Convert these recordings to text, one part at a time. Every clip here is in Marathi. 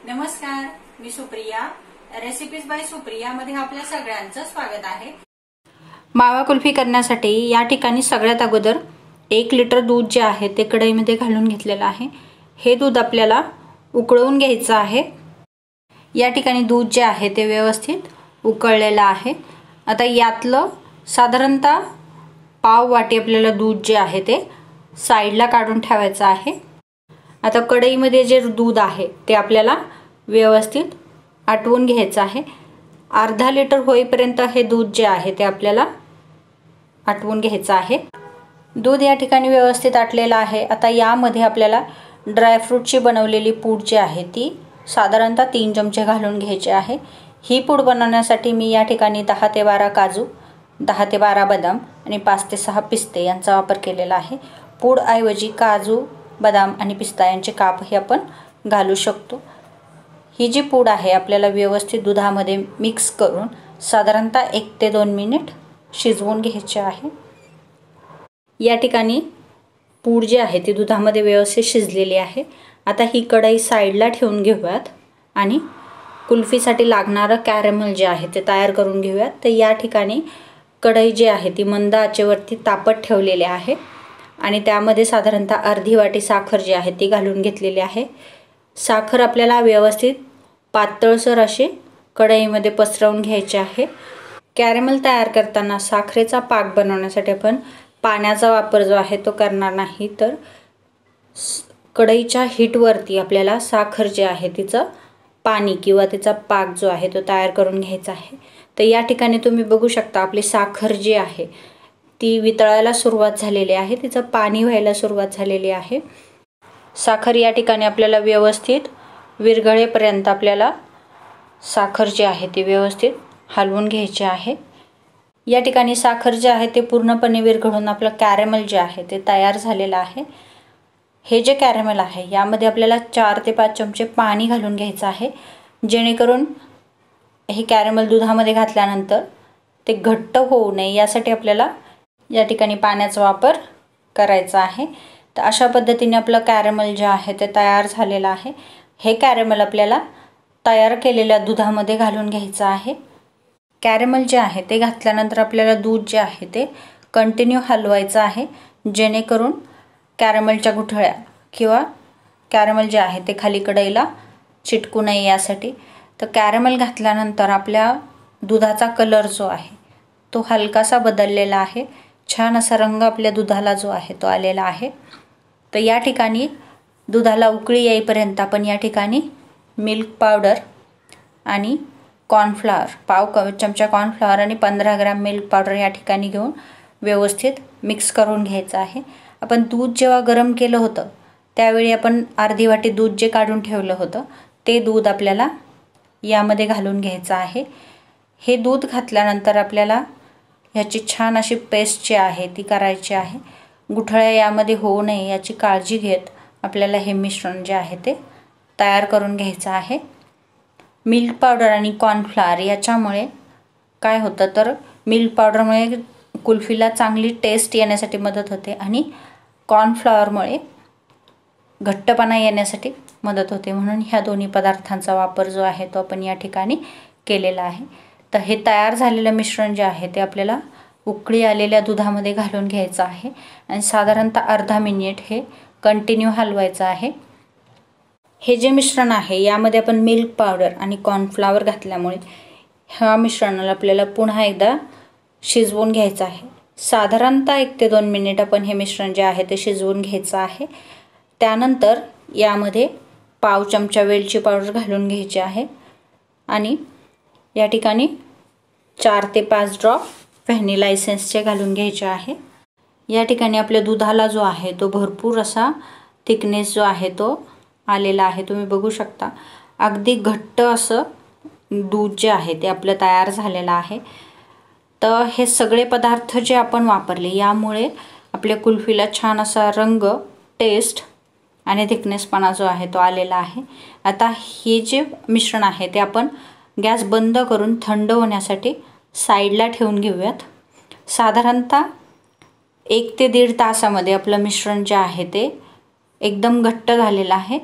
नमस्कार, मी सुप्रिया. रेसिपीज बाय सुप्रिया मध्ये आपल्या सगळ्यांचं स्वागत आहे. मावा कुल्फी करण्यासाठी या ठिकाणी सगळ्यात अगोदर 1 लिटर दूध जे आहे ते कढईमध्ये घालून घेतलेलं आहे. हे दूध आपल्याला उकळवून घ्यायचं आहे. या ठिकाणी दूध जे आहे ते व्यवस्थित उकळलेलं आहे. आता यातलं साधारणतः पाव वाटी आपल्याला दूध जे आहे ते साइडला काढून ठेवायचं आहे. आता कढईमध्ये जे दूध आहे ते आपल्याला व्यवस्थित आटवून घ्यायचं आहे. अर्धा लिटर होईपर्यंत हे दूध जे आहे ते आपल्याला आटवून घ्यायचं आहे. दूध या ठिकाणी व्यवस्थित आटलेलं आहे. आता यामध्ये आपल्याला ड्रायफ्रूटची बनवलेली पूड जी आहे ती साधारणतः 3 चमचे घालून घ्यायची आहे. ही पूड बनवण्यासाठी मी या ठिकाणी 10 ते 12 काजू, 10 ते 12 बदाम आणि 5 ते 6 पिस्ते यांचा वापर केलेला आहे. पूड ऐवजी काजू, बदाम आणि पिस्ता यांचे कापही आपण घालू शकतो. ही जी पूड आहे आपल्याला व्यवस्थित दुधामध्ये मिक्स करून साधारणतः 1 ते 2 मिनिट शिजवून घ्यायचे आहे. या ठिकाणी पूड जी आहे ती दुधामध्ये व्यवस्थित शिजलेली आहे. आता ही कढई साइडला ठेवून घेऊयात आणि कुल्फीसाठी लागणारं कॅरमेल जे आहे ते तयार करून घेऊयात. तर या ठिकाणी कढई जी आहे ती मंद आचेवरती तापत ठेवलेली आहे आणि त्यामध्ये साधारणतः अर्धी वाटी साखर जी आहे ती घालून घेतलेली आहे. साखर आपल्याला व्यवस्थित पातळसर अशी कढईमध्ये पसरवून घ्यायची आहे. कॅरमेल तयार करताना साखरेचा पाक बनवण्यासाठी आपण पाण्याचा वापर जो आहे तो करणार नाही, तर कढईच्या हीटवरती आपल्याला साखर जे आहे तिचं पाणी किंवा तिचा पाक जो आहे तो तयार करून घ्यायचा आहे. तर या ठिकाणी तुम्ही बघू शकता आपली साखर जी आहे ती वितळायला सुरुवात झालेली आहे. तिचं पाणी व्हायला सुरुवात झालेली आहे. साखर या ठिकाणी आपल्याला व्यवस्थित विरघळेपर्यंत आपल्याला साखर जी आहे ती व्यवस्थित हलवून घ्यायची आहे. या ठिकाणी साखर जे आहे ते पूर्णपणे विरघळून आपलं कॅरमेल जे आहे ते तयार झालेलं आहे. हे जे कॅरमेल आहे यामध्ये आपल्याला 4 ते 5 चमचे पाणी घालून घ्यायचं आहे, जेणेकरून हे कॅरमेल दुधामध्ये घातल्यानंतर ते घट्ट होऊ नये यासाठी आपल्याला या ठिकाणी पाण्याचा वापर करायचा आहे. तर अशा पद्धतीने आपलं कॅरमेल जे आहे ते तयार झालेलं आहे. हे कॅरमेल आपल्याला तयार केलेल्या दुधामध्ये घालून घ्यायचं आहे. कॅरमेल जे आहे ते घातल्यानंतर आपल्याला दूध जे आहे ते कंटिन्यू हलवायचं आहे, जेणेकरून कॅरमेलच्या गुठळ्या किंवा कॅरमेल जे आहे ते खाली कढईला चिटकू नये यासाठी. तर कॅरमेल घातल्यानंतर आपल्या दुधाचा कलर जो आहे तो हलकासा बदललेला आहे. छान असा रंग आपल्या दुधाला जो आहे तो आलेला आहे. तर या ठिकाणी दुधाला उकळी येईपर्यंत आपण या ठिकाणी मिल्क पावडर आणि कॉर्नफ्लॉवर, पाव चमचा कॉर्नफ्लॉवर आणि 15 ग्रॅम मिल्क पावडर या ठिकाणी घेऊन व्यवस्थित मिक्स करून घ्यायचं आहे. आपण दूध जेव्हा गरम केलं होतं त्यावेळी आपण अर्धी वाटी दूध जे काढून ठेवलं होतं ते दूध आपल्याला यामध्ये घालून घ्यायचं आहे. हे दूध घातल्यानंतर आपल्याला ह्याची छान अशी पेस्ट जी आहे ती करायची आहे. गुठळ्या यामध्ये होऊ नये याची काळजी घेत आपल्याला हे मिश्रण जे आहे ते तयार करून घ्यायचं आहे. मिल्क पावडर आणि कॉर्नफ्लॉवर याच्यामुळे काय होतं तर मिल्क पावडरमुळे कुल्फीला चांगली टेस्ट येण्यासाठी मदत होते आणि कॉर्नफ्लॉवरमुळे घट्टपणा येण्यासाठी मदत होते. म्हणून ह्या दोन्ही पदार्थांचा वापर जो आहे तो आपण या ठिकाणी केलेला आहे. तर हे तयार झालेलं मिश्रण जे आहे ते आपल्याला उकळी आलेल्या दुधामध्ये घालून घ्यायचं आहे आणि साधारणतः अर्धा मिनिट हे कंटिन्यू हलवायचं आहे. हे जे मिश्रण आहे यामध्ये आपण मिल्क पावडर आणि कॉर्नफ्लॉवर घातल्यामुळे ह्या मिश्रणाला आपल्याला पुन्हा एकदा शिजवून घ्यायचं आहे. साधारणतः 1 ते 2 मिनिट आपण हे मिश्रण जे आहे ते शिजवून घ्यायचं आहे. त्यानंतर यामध्ये पाव चमचा वेलची पावडर घालून घ्यायची आहे आणि या ठिकाणी 4 ते 5 ड्रॉप व्हॅनिला एसेन्सचे घालून घ्यायचे आहे. या ठिकाणी आपल्या दुधाला जो आहे तो भरपूर असा थिकनेस जो आहे तो आलेला आहे. तुम्ही बघू शकता अगदी घट्ट असं दूध जे आहे ते आपलं तयार झालेलं आहे. तर हे सगळे पदार्थ जे आपण वापरले यामुळे आपल्या कुल्फीला छान असा रंग, टेस्ट आणि थिकनेसपणा जो आहे तो आलेला आहे. आता हे जे मिश्रण आहे ते आपण गॅस बंद करून थंड होण्यासाठी साईडला ठेवून घेऊयात. साधारणतः 1 ते 1.5 तासामध्ये आपलं मिश्रण जे आहे ते एकदम घट्ट झालेलं आहे.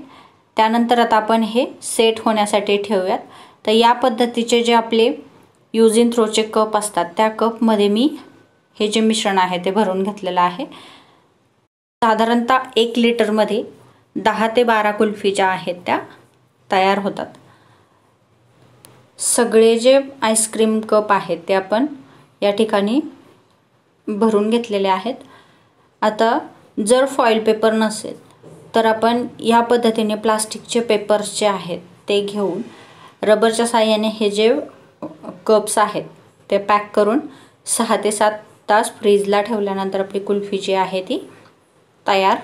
त्यानंतर आता आपण हे सेट होण्यासाठी ठेवूयात. तर या पद्धतीचे जे आपले यूज इन थ्रोचे कप असतात त्या कपमध्ये मी हे जे मिश्रण आहे ते भरून घेतलेलं आहे. साधारणतः 1 लिटरमध्ये 10 ते 12 कुल्फी ज्या आहेत त्या तयार होतात. सगळे जे आईस्क्रीम कप आहेत ते आपण या ठिकाणी भरून घेतलेले आहेत. आता जर फॉईल पेपर नसेल तर आपण या पद्धतीने प्लास्टिकचे पेपर्स जे आहेत ते घेऊन रबरच्या साहाय्याने हे जे कप्स आहेत ते पॅक करून 6 ते 7 तास फ्रीजला ठेवल्यानंतर आपली कुल्फी जी आहे ती तयार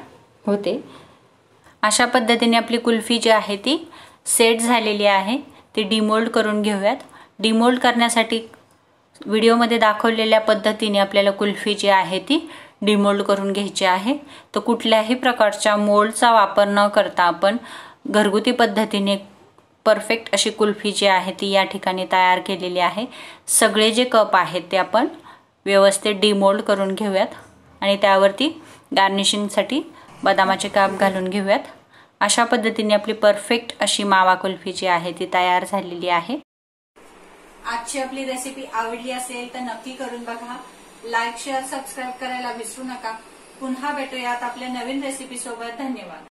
होते. अशा पद्धतीने आपली कुल्फी जी आहे ती सेट झालेली आहे. ती डिमोल्ड करून घेऊयात. डिमोल्ड करण्यासाठी व्हिडिओमध्ये दाखवलेल्या पद्धतीने आपल्याला कुल्फी जी आहे ती डिमोल्ड करून घ्यायची आहे. तर कुठल्याही प्रकारच्या मोल्डचा वापर न करता आपण घरगुती पद्धतीने परफेक्ट अशी कुल्फी जी आहे ती या ठिकाणी तयार केलेली आहे. सगळे जे कप आहेत ते आपण व्यवस्थित डिमोल्ड करून घेऊयात आणि त्यावरती गार्निशिंगसाठी बदामाचे काप घालून घेऊयात. अशा पद्धतीने आपली परफेक्ट अशी मावा कुल्फी जी आहे ती तयार झालेली आहे. आजची आपली रेसिपी आवडली असेल तर नक्की करून बघा. लाईक, शेअर, सबस्क्राईब करायला विसरू नका. पुन्हा भेटूयात आपल्या नवीन रेसिपी सोबत. धन्यवाद.